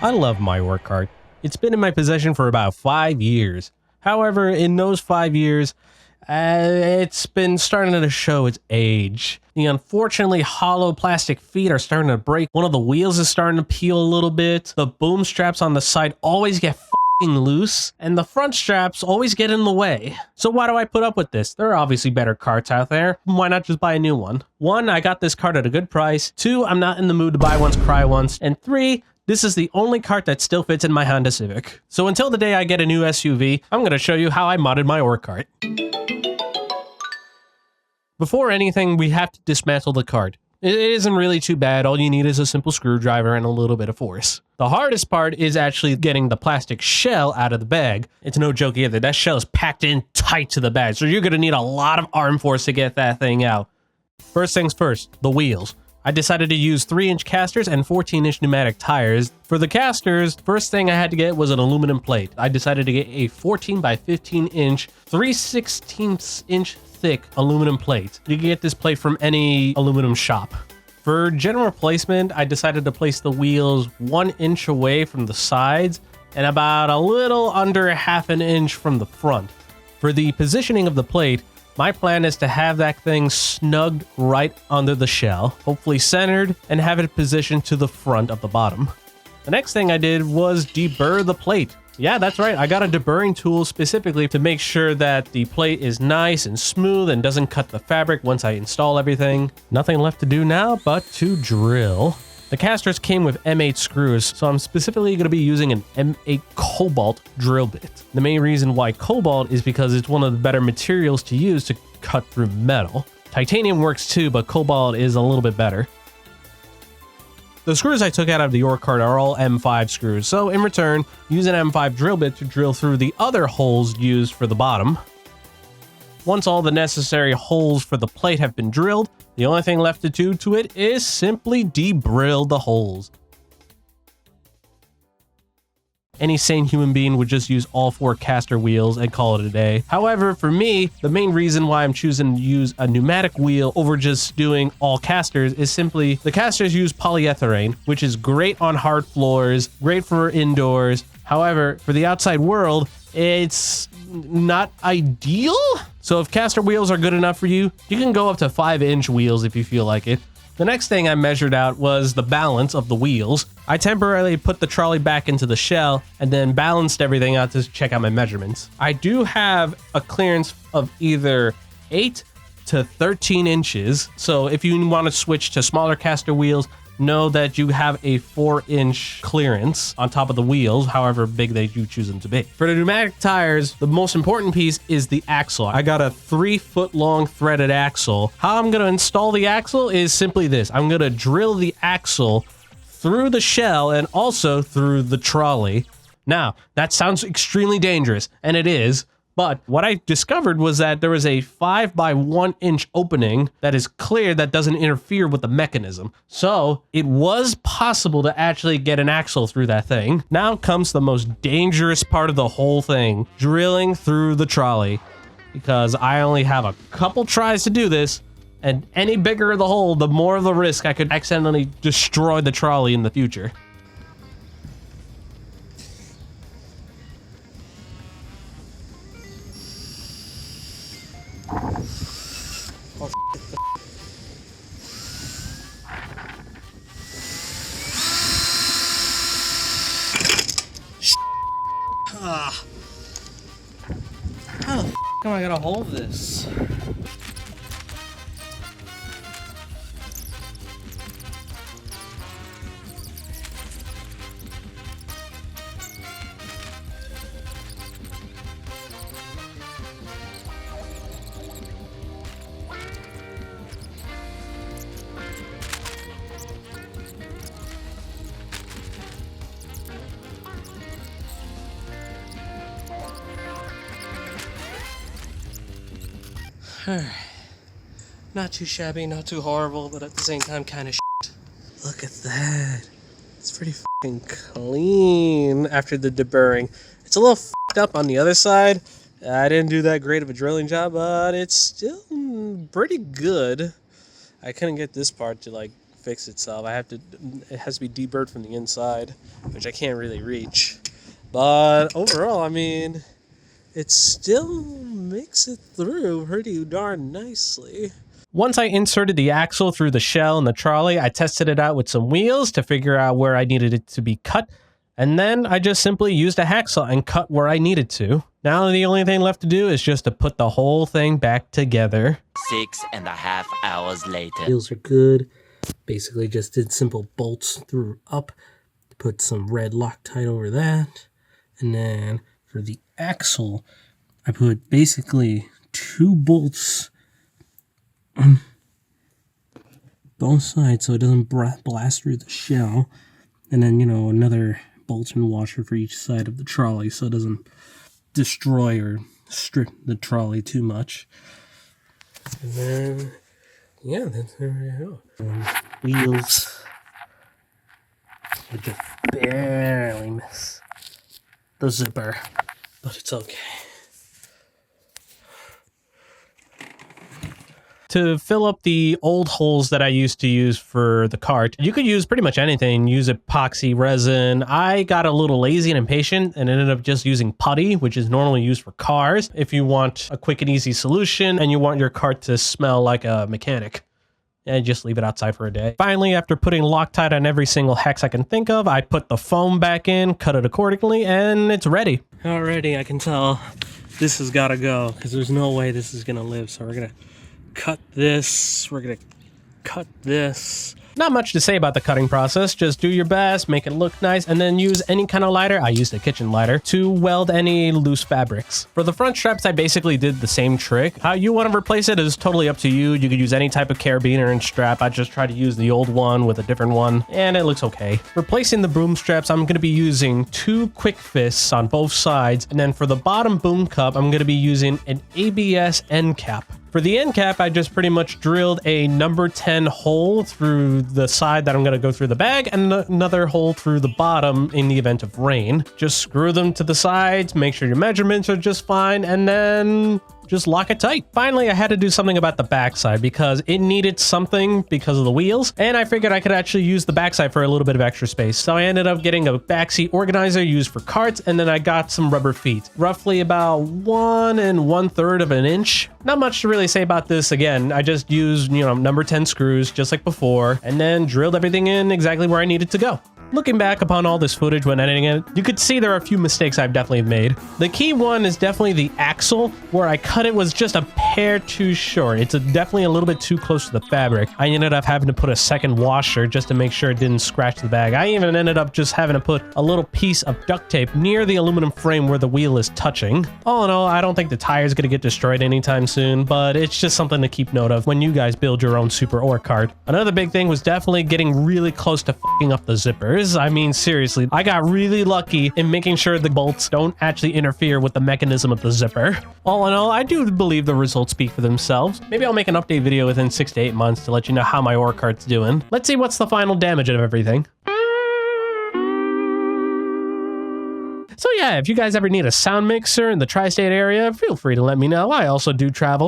I love my OrCart. It's been in my possession for about 5 years. However, in those 5 years, it's been starting to show its age. The unfortunately hollow plastic feet are starting to break. One of the wheels is starting to peel a little bit. The boom straps on the side always get loose, and the front straps always get in the way. So why do I put up with this? There are obviously better carts out there. Why not just buy a new one? 1, I got this cart at a good price. 2, I'm not in the mood to buy once, cry once. And 3, this is the only cart that still fits in my Honda Civic. So until the day I get a new SUV, I'm going to show you how I modded my OrCart. Before anything, we have to dismantle the cart. It isn't really too bad. All you need is a simple screwdriver and a little bit of force. The hardest part is actually getting the plastic shell out of the bag. It's no joke either. That shell is packed in tight to the bag, so you're going to need a lot of arm force to get that thing out. First things first, the wheels. I decided to use 3-inch casters and 14-inch pneumatic tires. For the casters, first thing I had to get was an aluminum plate. I decided to get a 14 by 15 inch, 3/16 inch thick aluminum plate. You can get this plate from any aluminum shop. For general placement, I decided to place the wheels 1 inch away from the sides and about a little under ½ an inch from the front. For the positioning of the plate, my plan is to have that thing snugged right under the shell, hopefully centered, and have it positioned to the front of the bottom. The next thing I did was deburr the plate. Yeah, that's right. I got a deburring tool specifically to make sure that the plate is nice and smooth and doesn't cut the fabric once I install everything. Nothing left to do now but to drill. The casters came with M8 screws, so I'm specifically going to be using an M8 Cobalt drill bit. The main reason why Cobalt is because it's one of the better materials to use to cut through metal. Titanium works too, but Cobalt is a little bit better. The screws I took out of the OrCart are all M5 screws, so in return, use an M5 drill bit to drill through the other holes used for the bottom. Once all the necessary holes for the plate have been drilled, the only thing left to do to it is simply debrill the holes. Any sane human being would just use all 4 caster wheels and call it a day. However, for me, the main reason why I'm choosing to use a pneumatic wheel over just doing all casters is simply the casters use polyethylene, which is great on hard floors, great for indoors. However, for the outside world, it's not ideal. So if caster wheels are good enough for you, you can go up to 5-inch wheels if you feel like it. The next thing I measured out was the balance of the wheels. I temporarily put the trolley back into the shell and then balanced everything out to check out my measurements. I do have a clearance of either 8 to 13 inches. So if you want to switch to smaller caster wheels, know that you have a 4-inch clearance on top of the wheels, however big they do choose them to be. For the pneumatic tires, the most important piece is the axle. I got a 3-foot long threaded axle. How I'm going to install the axle is simply this. I'm going to drill the axle through the shell and also through the trolley. Now, that sounds extremely dangerous, and it is. But what I discovered was that there is a 5 by 1 inch opening that is clear that doesn't interfere with the mechanism. So it was possible to actually get an axle through that thing. Now comes the most dangerous part of the whole thing, drilling through the trolley. Because I only have a couple tries to do this, and any bigger the hole, the more of the risk I could accidentally destroy the trolley in the future. How the f am I gonna hold this? Alright. Not too shabby, not too horrible, but at the same time kind of shit. Look at that. It's pretty fucking clean after the deburring. It's a little fucked up on the other side. I didn't do that great of a drilling job, but it's still pretty good. I couldn't get this part to like fix itself. It has to be deburred from the inside, which I can't really reach. But overall, I mean, it still makes it through pretty darn nicely. Once I inserted the axle through the shell in the trolley, I tested it out with some wheels to figure out where I needed it to be cut. And then I just simply used a hacksaw and cut where I needed to. Now the only thing left to do is just to put the whole thing back together. 6.5 hours later. Wheels are good. Basically just did simple bolts through up. Put some red Loctite over that. And then for the axle, I put basically 2 bolts on both sides so it doesn't blast through the shell. And then, another bolt and washer for each side of the trolley so it doesn't destroy or strip the trolley too much. And then, yeah, that's there we go. Wheels. I just barely miss the zipper, but it's okay. To fill up the old holes that I used to use for the cart, you could use pretty much anything. Use epoxy resin. I got a little lazy and impatient and ended up just using putty, which is normally used for cars. If you want a quick and easy solution and you want your cart to smell like a mechanic, and just leave it outside for a day. Finally, after putting Loctite on every single hex I can think of, I put the foam back in, cut it accordingly, and it's ready. Already, I can tell this has got to go because there's no way this is going to live. So we're going to cut this. We're going to cut this. Not much to say about the cutting process. Just do your best, make it look nice, and then use any kind of lighter. I used a kitchen lighter to weld any loose fabrics. For the front straps, I basically did the same trick. How you want to replace it is totally up to you. You could use any type of carabiner and strap. I just tried to use the old one with a different one, and it looks okay. Replacing the boom straps, I'm going to be using 2 quick fists on both sides, and then for the bottom boom cup, I'm going to be using an ABS end cap. For the end cap, I just pretty much drilled a number 10 hole through the side that I'm going to go through the bag and another hole through the bottom in the event of rain. Just screw them to the sides, make sure your measurements are just fine, and then just lock it tight. Finally, I had to do something about the backside because it needed something because of the wheels, and I figured I could actually use the backside for a little bit of extra space. So I ended up getting a backseat organizer used for carts, and then I got some rubber feet, roughly about 1 1/3 of an inch. Not much to really say about this. Again, I just used, number 10 screws just like before, and then drilled everything in exactly where I needed to go. Looking back upon all this footage when editing it, you could see there are a few mistakes I've definitely made. The key one is definitely the axle, where I cut it was just a hair too short. It's definitely a little bit too close to the fabric. I ended up having to put a second washer just to make sure it didn't scratch the bag. I even ended up just having to put a little piece of duct tape near the aluminum frame where the wheel is touching. All in all, I don't think the tire is going to get destroyed anytime soon, but it's just something to keep note of when you guys build your own Super OrCart. Another big thing was definitely getting really close to f***ing up the zippers. I mean, seriously, I got really lucky in making sure the bolts don't actually interfere with the mechanism of the zipper. All in all, I do believe the results speak for themselves. Maybe I'll make an update video within 6 to 8 months to let you know how my OrCart's doing. Let's see what's the final damage of everything. So yeah, if you guys ever need a sound mixer in the tri-state area, feel free to let me know. I also do travel.